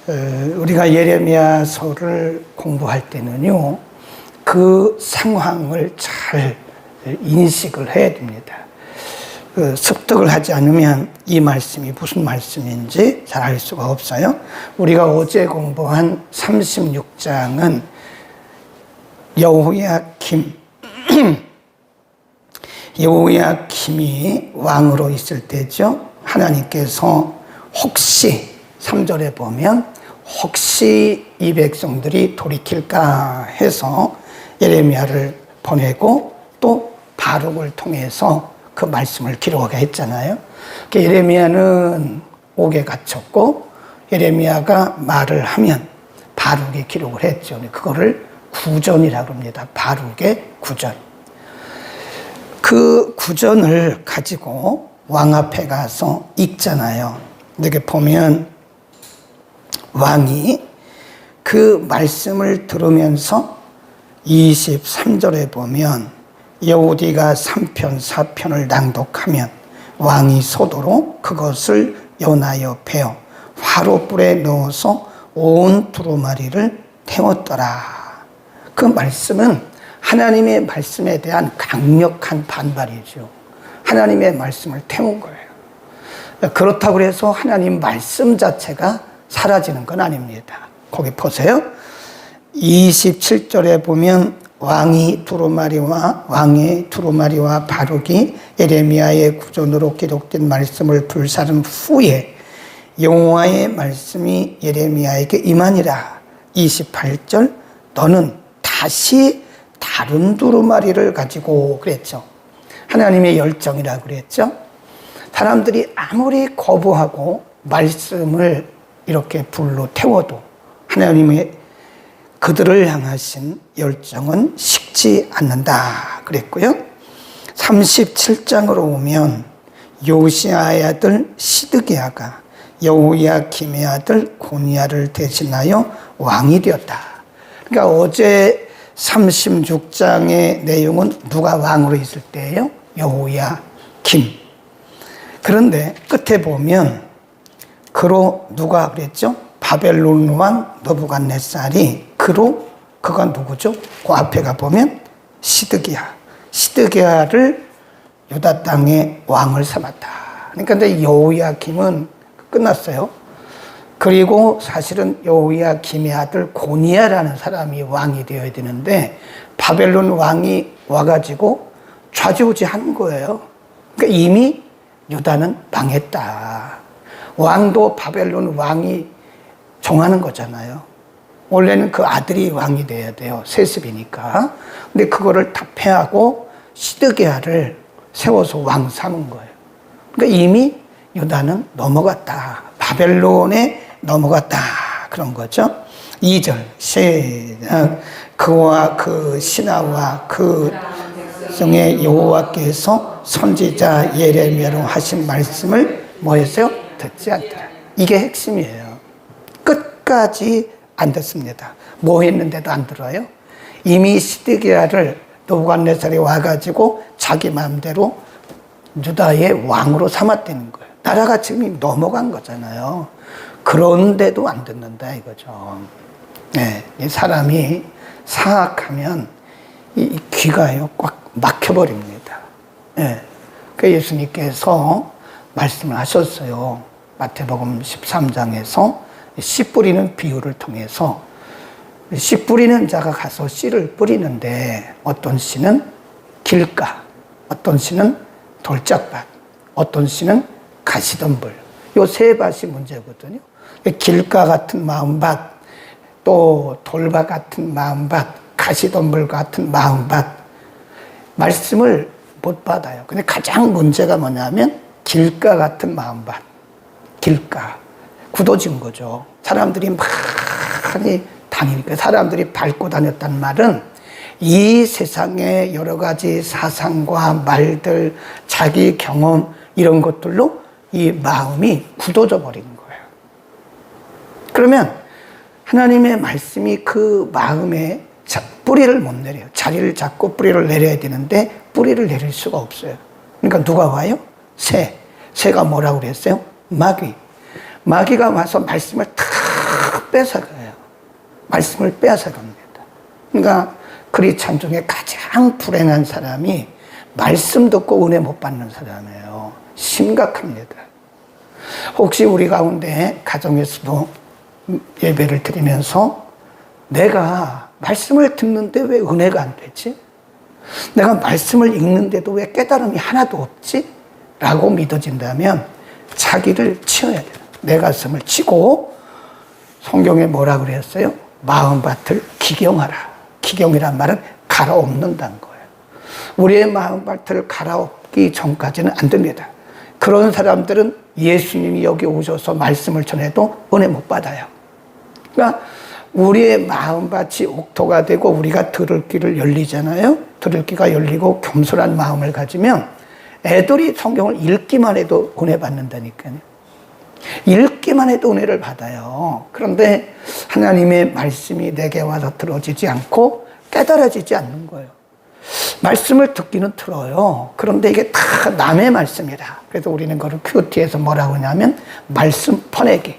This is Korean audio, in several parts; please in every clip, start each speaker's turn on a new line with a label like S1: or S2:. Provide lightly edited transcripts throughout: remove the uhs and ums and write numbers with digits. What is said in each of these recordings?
S1: 우리가 예레미야서를 공부할 때는요, 그 상황을 잘 인식을 해야 됩니다. 습득을 하지 않으면 이 말씀이 무슨 말씀인지 잘 알 수가 없어요. 우리가 어제 공부한 36장은 여호야김이 왕으로 있을 때죠. 하나님께서 혹시 3절에 보면 혹시 이 백성들이 돌이킬까 해서 예레미야를 보내고 또 바룩을 통해서 그 말씀을 기록하게 했잖아요. 예레미야는 옥에 갇혔고 예레미야가 말을 하면 바룩이 기록을 했죠. 그거를 구전이라고 합니다. 바룩의 구전. 그 구전을 가지고 왕 앞에 가서 읽잖아요. 이렇게 보면 왕이 그 말씀을 들으면서 23절에 보면 여호디가 3편 4편을 낭독하면 왕이 소도로 그것을 연하여 베어 화롯불에 넣어서 온 두루마리를 태웠더라. 그 말씀은 하나님의 말씀에 대한 강력한 반발이죠. 하나님의 말씀을 태운 거예요. 그렇다고 해서 하나님 말씀 자체가 사라지는 건 아닙니다. 거기 보세요. 27절에 보면 왕의 두루마리와 바룩이 예레미야의 구전으로 기록된 말씀을 불사른 후에 여호와의 말씀이 예레미야에게 임하니라. 28절 너는 다시 다른 두루마리를 가지고 그랬죠. 하나님의 열정이라고 그랬죠. 사람들이 아무리 거부하고 말씀을 이렇게 불로 태워도 하나님의 그들을 향하신 열정은 식지 않는다 그랬고요. 37장으로 오면 요시아의 아들 시드기야가 여호야김의 아들 고니야를 대신하여 왕이 되었다. 그러니까 어제 36장의 내용은 누가 왕으로 있을 때예요? 여호야김. 그런데 끝에 보면 그로 누가 그랬죠? 바벨론 왕 느부갓네살이 그가 누구죠? 그 앞에 가보면 시드기야를 유다 땅의 왕을 삼았다. 그러니까 이제 여호야김은 끝났어요. 그리고 사실은 여호야김의 아들 고니야라는 사람이 왕이 되어야 되는데 바벨론 왕이 와가지고 좌지우지한 거예요. 그러니까 이미 유다는 망했다. 왕도 바벨론 왕이 정하는 거잖아요. 원래는 그 아들이 왕이 돼야 돼요. 세습이니까. 근데 그거를 다 패하고 시드기야를 세워서 왕 삼은 거예요. 그러니까 이미 유다는 넘어갔다. 바벨론에 넘어갔다. 그런 거죠. 2절 시작. 그와 그 신하와 그 백성의 여호와께서 선지자 예레미야로 하신 말씀을 뭐 했어요? 듣지 않더라. 이게 핵심이에요. 끝까지 안 듣습니다. 뭐 했는데도 안 들어요? 이미 시드기야를 느부갓네살이 와가지고 자기 마음대로 유다의 왕으로 삼았다는 거예요. 나라가 지금 넘어간 거잖아요. 그런데도 안 듣는다 이거죠. 네, 이 사람이 사악하면 이 귀가요 꽉 막혀버립니다. 네, 그 예수님께서 말씀을 하셨어요. 마태복음 13장에서 씨 뿌리는 비유를 통해서 씨 뿌리는 자가 가서 씨를 뿌리는데 어떤 씨는 길가, 어떤 씨는 돌짝밭, 어떤 씨는 가시덤불. 요 세 밭이 문제거든요. 길가 같은 마음밭, 또 돌밭 같은 마음밭, 가시덤불 같은 마음밭. 말씀을 못 받아요. 근데 가장 문제가 뭐냐면 길가 같은 마음밭. 길가. 굳어진 거죠. 사람들이 많이 다니니까. 사람들이 밟고 다녔단 말은 이 세상의 여러 가지 사상과 말들, 자기 경험 이런 것들로 이 마음이 굳어져 버린 거예요. 그러면 하나님의 말씀이 그 마음에 뿌리를 못 내려요. 자리를 잡고 뿌리를 내려야 되는데 뿌리를 내릴 수가 없어요. 그러니까 누가 와요? 새가 뭐라고 그랬어요? 마귀가 와서 말씀을 탁 뺏어가요. 말씀을 뺏어갑니다. 그러니까 크리스찬 중에 가장 불행한 사람이 말씀 듣고 은혜 못 받는 사람이에요. 심각합니다. 혹시 우리 가운데 가정에서도 예배를 드리면서 내가 말씀을 듣는데 왜 은혜가 안 되지? 내가 말씀을 읽는데도 왜 깨달음이 하나도 없지? 라고 믿어진다면 자기를 치워야 돼요. 내 가슴을 치고, 성경에 뭐라 그랬어요? 마음밭을 기경하라. 기경이란 말은 갈아엎는다는 거예요. 우리의 마음밭을 갈아엎기 전까지는 안 됩니다. 그런 사람들은 예수님이 여기 오셔서 말씀을 전해도 은혜 못 받아요. 그러니까 우리의 마음밭이 옥토가 되고 우리가 들을 귀를 열리잖아요. 들을 귀가 열리고 겸손한 마음을 가지면 애들이 성경을 읽기만 해도 은혜 받는다니까요. 읽기만 해도 은혜를 받아요. 그런데 하나님의 말씀이 내게 와서 들어지지 않고 깨달아지지 않는 거예요. 말씀을 듣기는 들어요. 그런데 이게 다 남의 말씀이다. 그래서 우리는 그걸 큐티에서 뭐라고 하냐면 말씀 퍼내기.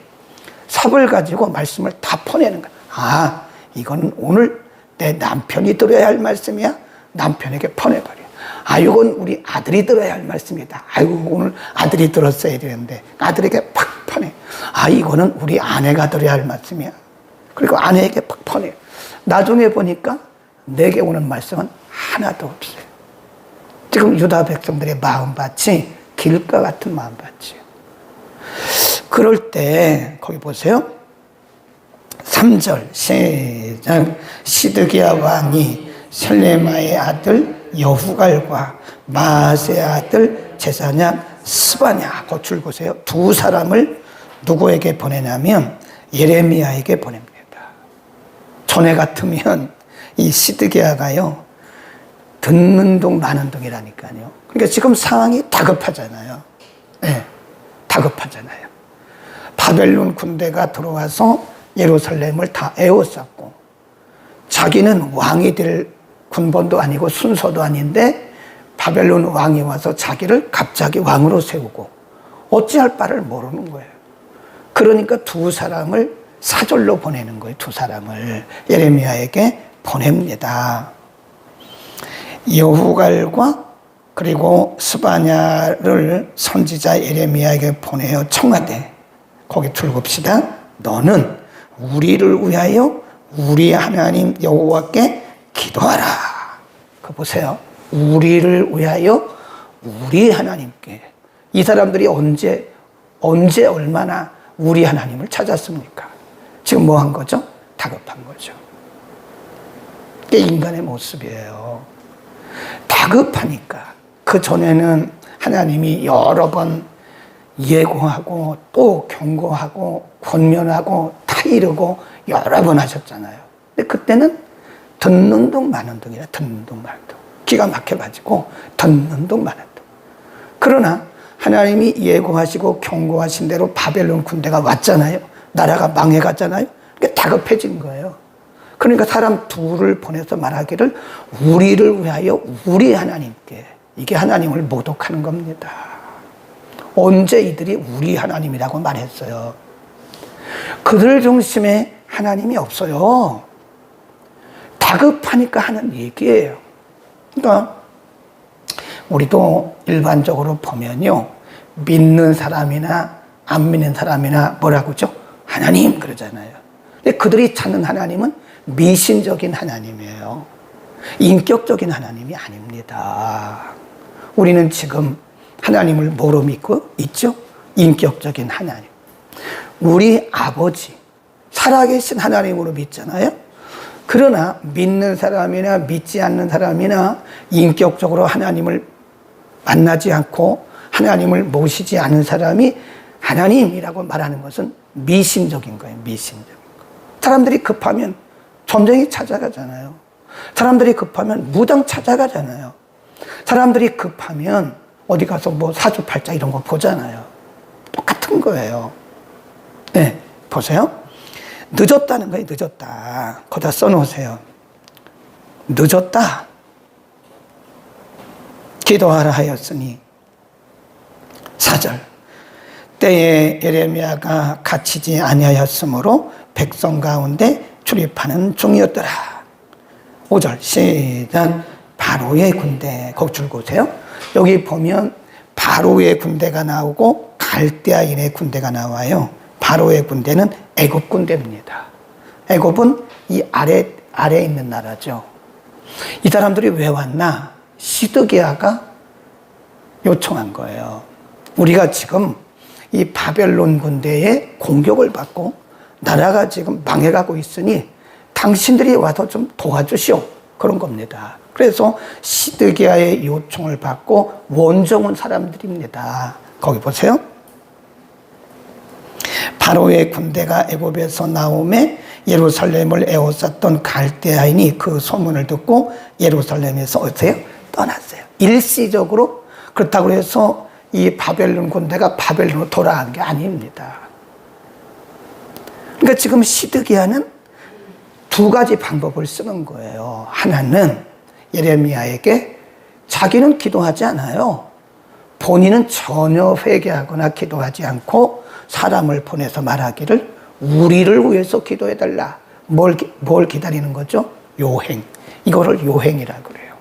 S1: 삽을 가지고 말씀을 다 퍼내는 거야. 아, 이건 오늘 내 남편이 들어야 할 말씀이야? 남편에게 퍼내버려. 아, 이건 우리 아들이 들어야 할 말씀이다. 아이고, 오늘 아들이 들었어야 되는데 아들에게 팍 퍼내. 아, 이거는 우리 아내가 들어야 할 말씀이야. 그리고 아내에게 팍 퍼내. 나중에 보니까 내게 오는 말씀은 하나도 없어요. 지금 유다 백성들의 마음밭이 길가 같은 마음밭이에요. 그럴 때 거기 보세요. 3절 시작. 시드기야 왕이 셀레마의 아들 여후갈과 마아스의 아들 제사냐 스바냐, 그 줄 보세요. 두 사람을 누구에게 보내냐면 예레미야에게 보냅니다. 전에 같으면 이 시드기야가요, 듣는 둥 마는 둥이라니까요. 그러니까 지금 상황이 다급하잖아요. 네, 다급하잖아요. 바벨론 군대가 들어와서 예루살렘을 다 에워쌌고, 자기는 왕이 될 군번도 아니고 순서도 아닌데 바벨론 왕이 와서 자기를 갑자기 왕으로 세우고 어찌할 바를 모르는 거예요. 그러니까 두 사람을 사절로 보내는 거예요. 두 사람을 예레미야에게 보냅니다. 여후갈과 그리고 스바냐를 선지자 예레미야에게 보내어 청하되, 거기 들읍시다. 너는 우리를 위하여 우리 하나님 여호와께 기도하라. 그 보세요. 우리를 위하여 우리 하나님께. 이 사람들이 언제 얼마나 우리 하나님을 찾았습니까? 지금 뭐 한 거죠? 다급한 거죠. 이게 인간의 모습이에요. 다급하니까. 그 전에는 하나님이 여러 번 예고하고 또 경고하고 권면하고 타이르고 여러 번 하셨잖아요. 근데 그때는 듣는 둥 마는 둥이라, 듣는 둥 마는 둥. 기가 막혀가지고 듣는 둥 마는 둥. 그러나 하나님이 예고하시고 경고하신 대로 바벨론 군대가 왔잖아요. 나라가 망해갔잖아요. 그러니까 다급해진 거예요. 그러니까 사람 둘을 보내서 말하기를 우리를 위하여 우리 하나님께. 이게 하나님을 모독하는 겁니다. 언제 이들이 우리 하나님이라고 말했어요? 그들 중심에 하나님이 없어요. 다급하니까 하는 얘기예요. 그러니까 우리도 일반적으로 보면요, 믿는 사람이나 안 믿는 사람이나 뭐라고 하죠? 하나님 그러잖아요. 근데 그들이 찾는 하나님은 미신적인 하나님이에요. 인격적인 하나님이 아닙니다. 우리는 지금 하나님을 뭐로 믿고 있죠? 인격적인 하나님. 우리 아버지, 살아계신 하나님으로 믿잖아요. 그러나 믿는 사람이나 믿지 않는 사람이나 인격적으로 하나님을 만나지 않고 하나님을 모시지 않은 사람이 하나님이라고 말하는 것은 미신적인 거예요. 미신적인 거. 사람들이 급하면 전쟁이 찾아가잖아요. 사람들이 급하면 무당 찾아가잖아요. 사람들이 급하면 어디 가서 뭐 사주팔자 이런 거 보잖아요. 똑같은 거예요. 네, 보세요. 늦었다는 거예요. 늦었다. 거기다 써놓으세요. 늦었다. 기도하라 하였으니. 4절. 때에 예레미야가 갇히지 아니하였으므로 백성 가운데 출입하는 중이었더라. 5절 시작. 바로의 군대, 거기 줄 보세요. 여기 보면 바로의 군대가 나오고 갈대아인의 군대가 나와요. 바로의 군대는 애굽 군대입니다. 애굽은 이 아래에 있는 나라죠. 이 사람들이 왜 왔나? 시드기야가 요청한 거예요. 우리가 지금 이 바벨론 군대의 공격을 받고 나라가 지금 망해가고 있으니 당신들이 와서 좀 도와주시오. 그런 겁니다. 그래서 시드기야의 요청을 받고 원정 온 사람들입니다. 거기 보세요. 바로의 군대가 애굽에서 나오매 예루살렘을 에워쌌던 갈대아인이 그 소문을 듣고 예루살렘에서 어때요? 떠났어요. 일시적으로. 그렇다고 해서 이 바벨론 군대가 바벨론으로 돌아간 게 아닙니다. 그러니까 지금 시드기야는 두 가지 방법을 쓰는 거예요. 하나는 예레미야에게 자기는 기도하지 않아요. 본인은 전혀 회개하거나 기도하지 않고 사람을 보내서 말하기를 우리를 위해서 기도해달라. 뭘 기다리는 거죠? 요행. 이거를 요행이라고 그래요.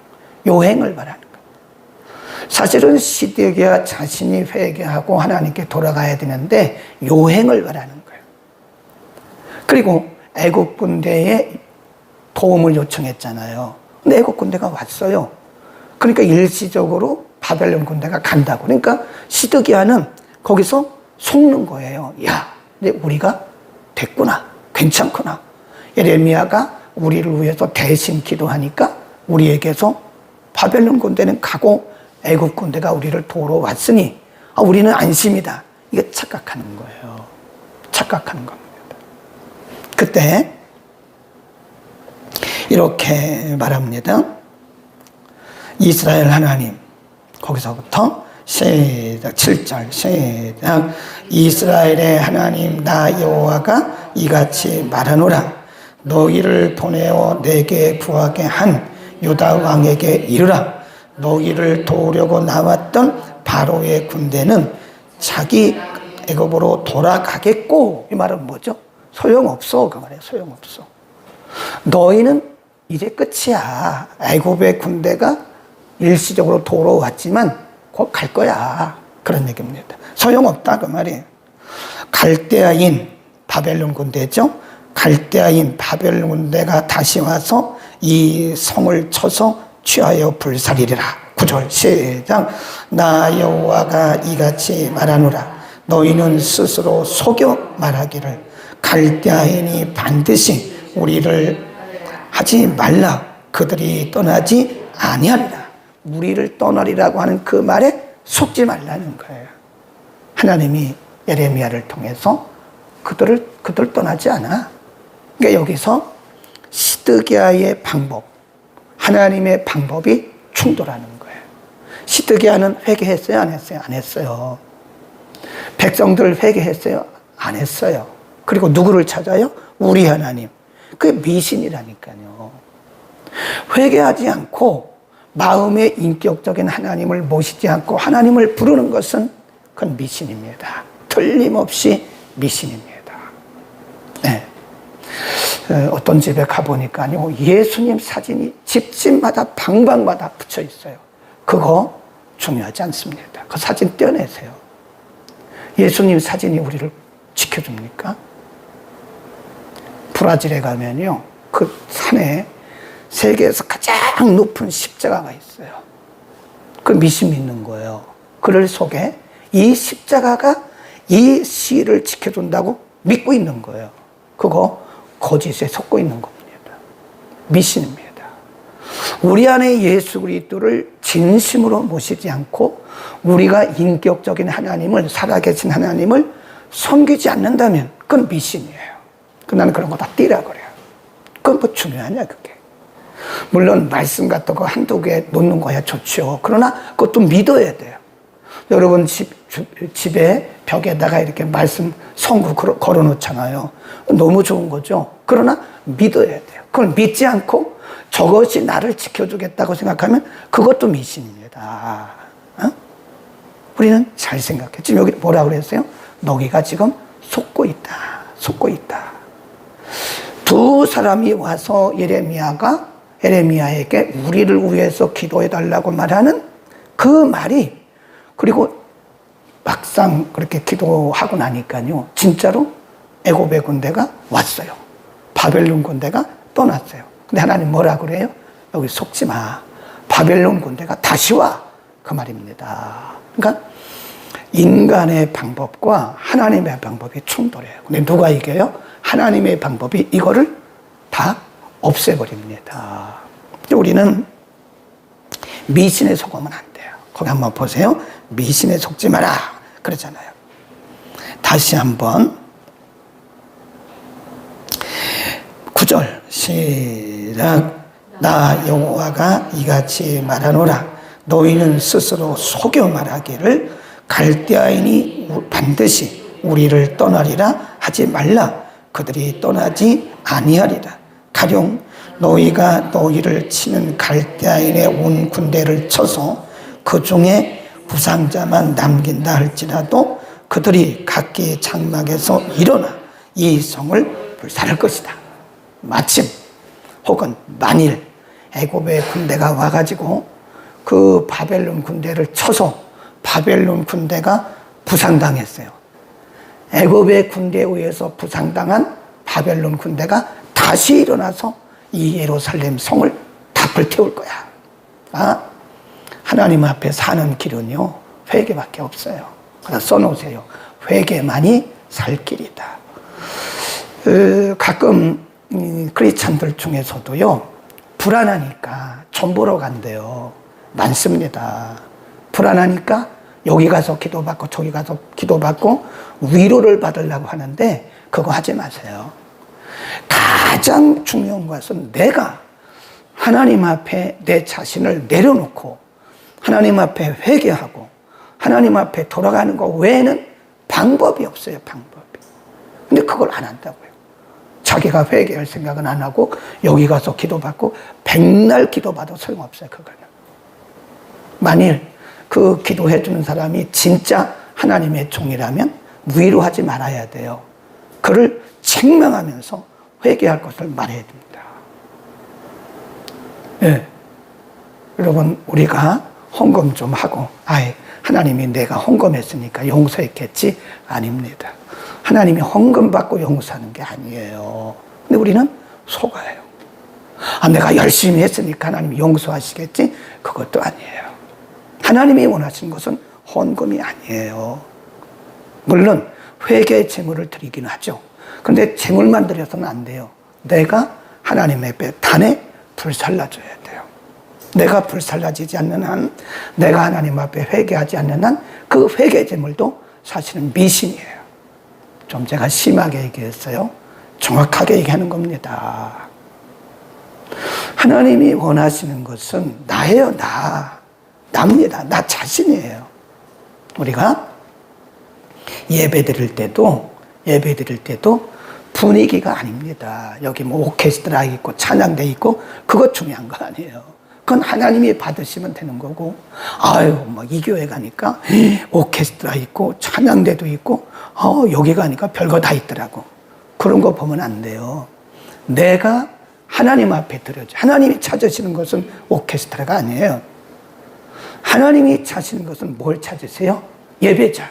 S1: 요행을 말하는 거예요. 사실은 시드기야 자신이 회개하고 하나님께 돌아가야 되는데 요행을 말하는 거예요. 그리고 애국 군대에 도움을 요청했잖아요. 근데 애국 군대가 왔어요. 그러니까 일시적으로 바벨론 군대가 간다고. 그러니까 시드기야는 거기서 속는 거예요. 야, 이제 우리가 됐구나. 괜찮구나. 예레미야가 우리를 위해서 대신 기도하니까 우리에게서 바벨론 군대는 가고 애국 군대가 우리를 도우러 왔으니 우리는 안심이다. 이게 착각하는 거예요. 착각하는 겁니다. 그때 이렇게 말합니다. 이스라엘 하나님, 거기서부터 시작 7절 시작. 이스라엘의 하나님 나 여호와가 이같이 말하노라. 너희를 보내어 내게 구하게 한 유다 왕에게 이르라. 너희를 도우려고 나왔던 바로의 군대는 자기 애굽으로 돌아가겠고. 이 말은 뭐죠? 소용없어. 그 말이에요. 소용없어. 너희는 이제 끝이야. 애굽의 군대가 일시적으로 돌아왔지만 곧 갈 거야. 그런 얘기입니다. 소용없다. 그 말이에요. 갈대아인 바벨론 군대죠. 갈대아인 바벨론 군대가 다시 와서 이 성을 쳐서 취하여 불살이리라. 9절 시작. 나 여호와가 이같이 말하노라. 너희는 스스로 속여 말하기를 갈대아인이 반드시 우리를 하지 말라. 그들이 떠나지 아니하리라. 우리를 떠나리라고 하는 그 말에 속지 말라는 거예요. 하나님이 예레미야를 통해서 그들 떠나지 않아. 그러니까 여기서 시드기야의 방법, 하나님의 방법이 충돌하는 거예요. 시드기야는 회개했어요? 안 했어요? 안 했어요. 백성들 회개했어요? 안 했어요. 그리고 누구를 찾아요? 우리 하나님. 그게 미신이라니까요. 회개하지 않고 마음의 인격적인 하나님을 모시지 않고 하나님을 부르는 것은 그건 미신입니다. 틀림없이 미신입니다. 네. 어떤 집에 가보니까요, 예수님 사진이 집집마다 방방마다 붙여 있어요. 그거 중요하지 않습니다. 그 사진 떼어내세요. 예수님 사진이 우리를 지켜줍니까? 브라질에 가면요, 그 산에 세계에서 가장 높은 십자가가 있어요. 그 미신 믿는 거예요. 글 속에 이 십자가가 이 시를 지켜준다고 믿고 있는 거예요. 그거 거짓에 속고 있는 겁니다. 미신입니다. 우리 안에 예수 그리스도를 진심으로 모시지 않고 우리가 인격적인 하나님을, 살아계신 하나님을 섬기지 않는다면 그건 미신이에요. 나는 그런 거 다 띠라 그래요. 그건 뭐 중요하냐 그게. 물론 말씀 같은 거 한두 개 놓는 거야 좋죠. 그러나 그것도 믿어야 돼요. 여러분 집에 벽에다가 이렇게 말씀 성구 걸어 놓잖아요. 너무 좋은 거죠. 그러나 믿어야 돼요. 그걸 믿지 않고 저것이 나를 지켜주겠다고 생각하면 그것도 미신입니다. 어? 우리는 잘 생각해. 지금 여기 뭐라고 그랬어요? 너희가 지금 속고 있다. 속고 있다. 두 사람이 와서 에레미야에게 우리를 위해서 기도해달라고 말하는 그 말이, 그리고 막상 그렇게 기도하고 나니까요, 진짜로 애굽의 군대가 왔어요. 바벨론 군대가 떠났어요. 근데 하나님 뭐라 그래요? 여기 속지 마. 바벨론 군대가 다시 와. 그 말입니다. 그러니까 인간의 방법과 하나님의 방법이 충돌해요. 근데 누가 이겨요? 하나님의 방법이 이거를 다 없애버립니다. 우리는 미신에 속으면 안 돼요. 거기 한번 보세요. 미신에 속지 마라 그러잖아요. 다시 한번 9절 시작. 나 여호와가 이같이 말하노라. 너희는 스스로 속여 말하기를 갈대아인이 반드시 우리를 떠나리라 하지 말라. 그들이 떠나지 아니하리라. 가령 너희가 너희를 치는 갈대아인의 온 군대를 쳐서 그 중에 부상자만 남긴다 할지라도 그들이 각기 장막에서 일어나 이 성을 불살할 것이다. 마침 혹은 만일 애굽의 군대가 와가지고 그 바벨론 군대를 쳐서 바벨론 군대가 부상당했어요. 애굽의 군대에 의해서 부상당한 바벨론 군대가 다시 일어나서 이 예루살렘 성을 다 불태울 거야. 하나님 앞에 사는 길은요, 회개밖에 없어요. 그래서 써놓으세요. 회개만이 살 길이다. 가끔 크리스찬들 중에서도요, 불안하니까 전 보러 간대요. 많습니다. 불안하니까 여기 가서 기도받고 저기 가서 기도받고 위로를 받으려고 하는데 그거 하지 마세요. 가장 중요한 것은 내가 하나님 앞에 내 자신을 내려놓고 하나님 앞에 회개하고 하나님 앞에 돌아가는 것 외에는 방법이 없어요. 방법이. 근데 그걸 안 한다고요. 자기가 회개할 생각은 안 하고 여기 가서 기도받고 백날 기도받아도 소용없어요. 그거는. 만일 그 기도해 주는 사람이 진짜 하나님의 종이라면 위로하지 말아야 돼요. 그를 책망하면서 회개할 것을 말해야 됩니다. 네. 여러분, 우리가 헌금 좀 하고, 하나님이 내가 헌금했으니까 용서했겠지? 아닙니다. 하나님이 헌금 받고 용서하는 게 아니에요. 근데 우리는 속아요. 내가 열심히 했으니까 하나님이 용서하시겠지? 그것도 아니에요. 하나님이 원하시는 것은 헌금이 아니에요. 물론 회개의 제물을 드리긴 하죠. 그런데 제물만 드려서는 안 돼요. 내가 하나님의 단에 불살라줘야 돼요. 내가 불살라지지 않는 한, 내가 하나님 앞에 회개하지 않는 한, 그 회개 제물도 사실은 미신이에요. 좀 제가 심하게 얘기했어요. 정확하게 얘기하는 겁니다. 하나님이 원하시는 것은 나예요. 나입니다. 나 자신이에요. 우리가 예배 드릴 때도 분위기가 아닙니다. 여기 뭐 오케스트라 있고 찬양대 있고 그것 중요한 거 아니에요. 그건 하나님이 받으시면 되는 거고, 뭐 이 교회 가니까 오케스트라 있고 찬양대도 있고 여기 가니까 별거 다 있더라고. 그런 거 보면 안 돼요. 내가 하나님 앞에 드려야지. 하나님이 찾으시는 것은 오케스트라가 아니에요. 하나님이 찾으시는 것은 뭘 찾으세요? 예배자.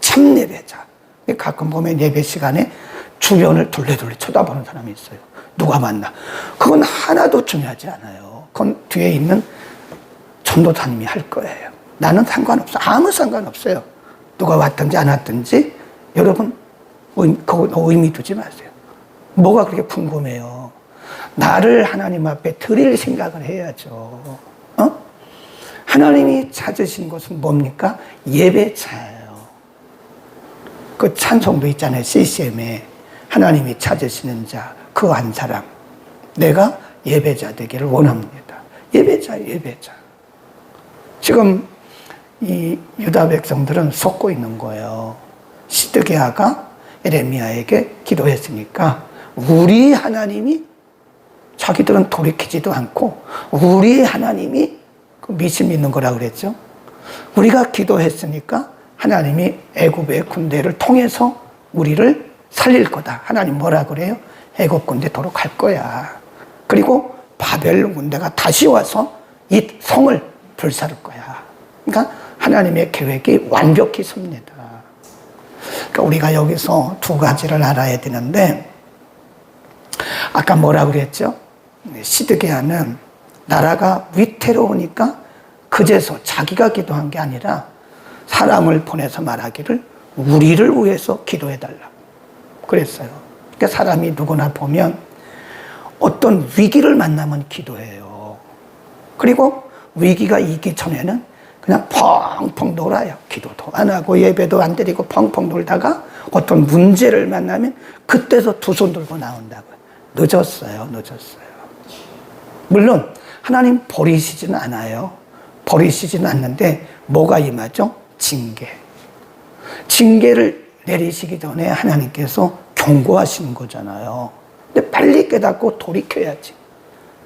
S1: 참 예배자. 가끔 보면 예배 시간에 주변을 둘레둘레 쳐다보는 사람이 있어요. 누가 만나. 그건 하나도 중요하지 않아요. 그건 뒤에 있는 전도사님이 할 거예요. 나는 상관없어. 아무 상관없어요. 누가 왔든지 안 왔든지. 여러분, 그거 의미 두지 마세요. 뭐가 그렇게 궁금해요. 나를 하나님 앞에 드릴 생각을 해야죠. 하나님이 찾으신 것은 뭡니까? 예배자예요. 그 찬송도 있잖아요. CCM에 하나님이 찾으시는 자, 그 한 사람. 내가 예배자 되기를 원합니다. 예배자. 지금 이 유다 백성들은 속고 있는 거예요. 시드기야가 에레미야에게 기도했으니까 우리 하나님이, 자기들은 돌이키지도 않고 우리 하나님이 미신 믿는 거라 그랬죠. 우리가 기도했으니까 하나님이 애굽의 군대를 통해서 우리를 살릴 거다. 하나님 뭐라 그래요? 애굽 군대 도로 갈 거야. 그리고 바벨론 군대가 다시 와서 이 성을 불사를 거야. 그러니까 하나님의 계획이 완벽히 섭니다. 그러니까 우리가 여기서 두 가지를 알아야 되는데, 아까 뭐라 그랬죠? 시드기야는 나라가 위태로우니까 그제서 자기가 기도한 게 아니라 사람을 보내서 말하기를 우리를 위해서 기도해달라고 그랬어요. 그러니까 사람이 누구나 보면 어떤 위기를 만나면 기도해요. 그리고 위기가 있기 전에는 그냥 펑펑 놀아요. 기도도 안 하고 예배도 안 드리고 펑펑 놀다가 어떤 문제를 만나면 그때서 두 손 들고 나온다고요. 늦었어요. 물론 하나님 버리시지는 않아요. 버리시지는 않는데 뭐가 임하죠? 징계를 내리시기 전에 하나님께서 경고하시는 거잖아요. 근데 빨리 깨닫고 돌이켜야지.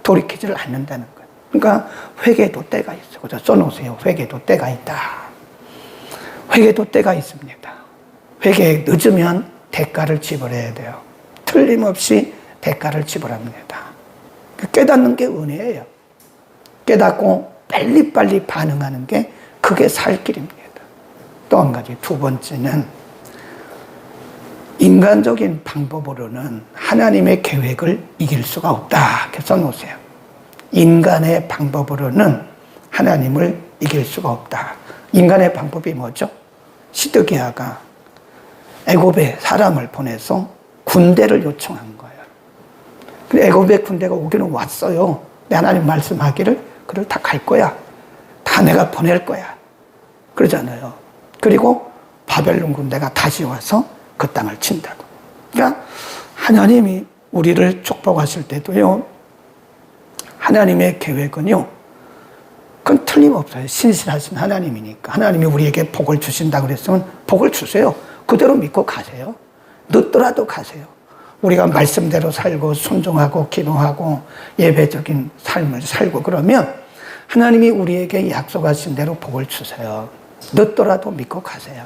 S1: 돌이키지를 않는다는 거예요. 그러니까 회개도 때가 있어요. 그래서 써놓으세요. 회개도 때가 있다. 회개도 때가 있습니다. 회개에 늦으면 대가를 지불해야 돼요. 틀림없이 대가를 지불합니다. 깨닫는 게 은혜예요. 깨닫고 빨리빨리 반응하는 게 그게 살 길입니다. 또 한 가지, 두 번째는 인간적인 방법으로는 하나님의 계획을 이길 수가 없다. 이렇게 써놓으세요. 인간의 방법으로는 하나님을 이길 수가 없다. 인간의 방법이 뭐죠? 시드기야가 애굽에 사람을 보내서 군대를 요청한 거예요. 애굽의 군대가 오기는 왔어요. 근데 하나님 말씀하기를 그를 다 갈 거야. 다 내가 보낼 거야. 그러잖아요. 그리고 바벨론 군대가 다시 와서 그 땅을 친다고. 그러니까 하나님이 우리를 축복하실 때도요, 하나님의 계획은요, 그건 틀림없어요. 신실하신 하나님이니까. 하나님이 우리에게 복을 주신다 그랬으면 복을 주세요. 그대로 믿고 가세요. 늦더라도 가세요. 우리가 말씀대로 살고 순종하고 기도하고 예배적인 삶을 살고 그러면 하나님이 우리에게 약속하신 대로 복을 주세요. 늦더라도 믿고 가세요.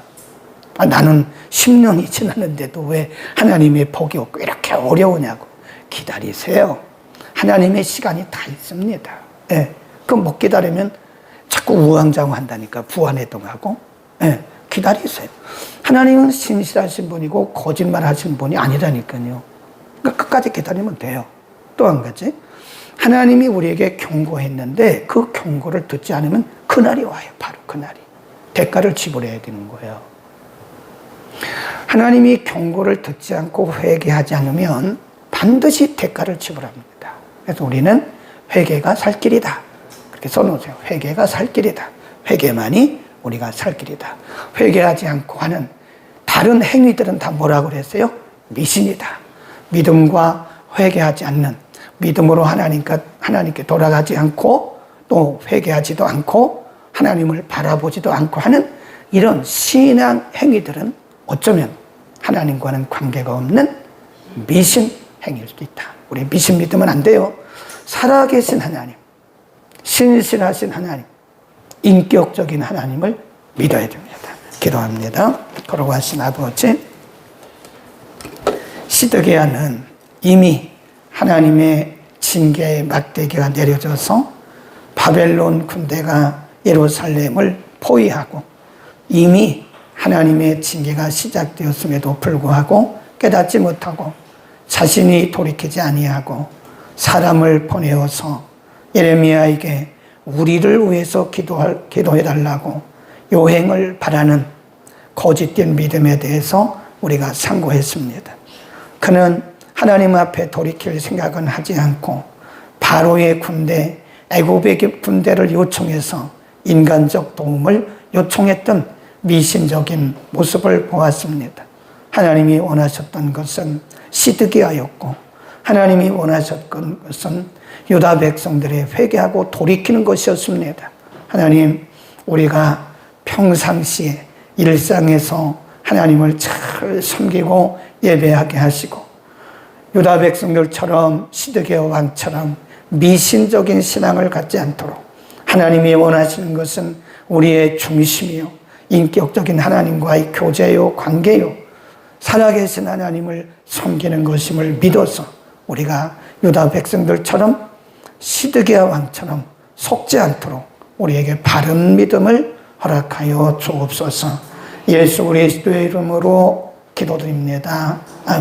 S1: 나는 10년이 지났는데도 왜 하나님의 복이 없고 이렇게 어려우냐고. 기다리세요. 하나님의 시간이 다 있습니다. 예. 그럼 못 기다리면 자꾸 우왕좌왕한다니까. 부안해동하고. 예. 기다리세요. 하나님은 신실하신 분이고 거짓말하신 분이 아니라니까요. 그러니까 끝까지 기다리면 돼요. 또 한 가지, 하나님이 우리에게 경고했는데 그 경고를 듣지 않으면 그날이 와요. 바로 그날이. 대가를 지불해야 되는 거예요. 하나님이 경고를 듣지 않고 회개하지 않으면 반드시 대가를 지불합니다. 그래서 우리는 회개가 살 길이다. 그렇게 써놓으세요. 회개가 살 길이다. 회개만이 우리가 살 길이다. 회개하지 않고 하는 다른 행위들은 다 뭐라고 그랬어요? 미신이다. 믿음과 회개하지 않는, 믿음으로 하나님께 돌아가지 않고 또 회개하지도 않고 하나님을 바라보지도 않고 하는 이런 신앙 행위들은 어쩌면 하나님과는 관계가 없는 미신 행위일 수도 있다. 우리 미신 믿으면 안 돼요. 살아계신 하나님, 신실하신 하나님, 인격적인 하나님을 믿어야 됩니다. 기도합니다. 거룩하신 아버지, 시드기야는 이미 하나님의 징계의 막대기가 내려져서 바벨론 군대가 예루살렘을 포위하고 이미 하나님의 징계가 시작되었음에도 불구하고 깨닫지 못하고 자신이 돌이키지 아니하고 사람을 보내어서 예레미야에게 우리를 위해서 기도해달라고 요행을 바라는 거짓된 믿음에 대해서 우리가 상고했습니다. 그는 하나님 앞에 돌이킬 생각은 하지 않고 바로의 군대, 애굽의 군대를 요청해서 인간적 도움을 요청했던 미신적인 모습을 보았습니다. 하나님이 원하셨던 것은 시드기야였고 하나님이 원하셨던 것은 유다 백성들의 회개하고 돌이키는 것이었습니다. 하나님, 우리가 평상시에 일상에서 하나님을 잘 섬기고 예배하게 하시고 유다 백성들처럼 시드기야 왕처럼 미신적인 신앙을 갖지 않도록 하나님이 원하시는 것은 우리의 중심이요 인격적인 하나님과의 교제요 관계요 살아계신 하나님을 섬기는 것임을 믿어서 우리가 유다 백성들처럼 시드기야 왕처럼 속지 않도록 우리에게 바른 믿음을 허락하여 주옵소서. 예수 그리스도의 이름으로 기도드립니다. 아멘.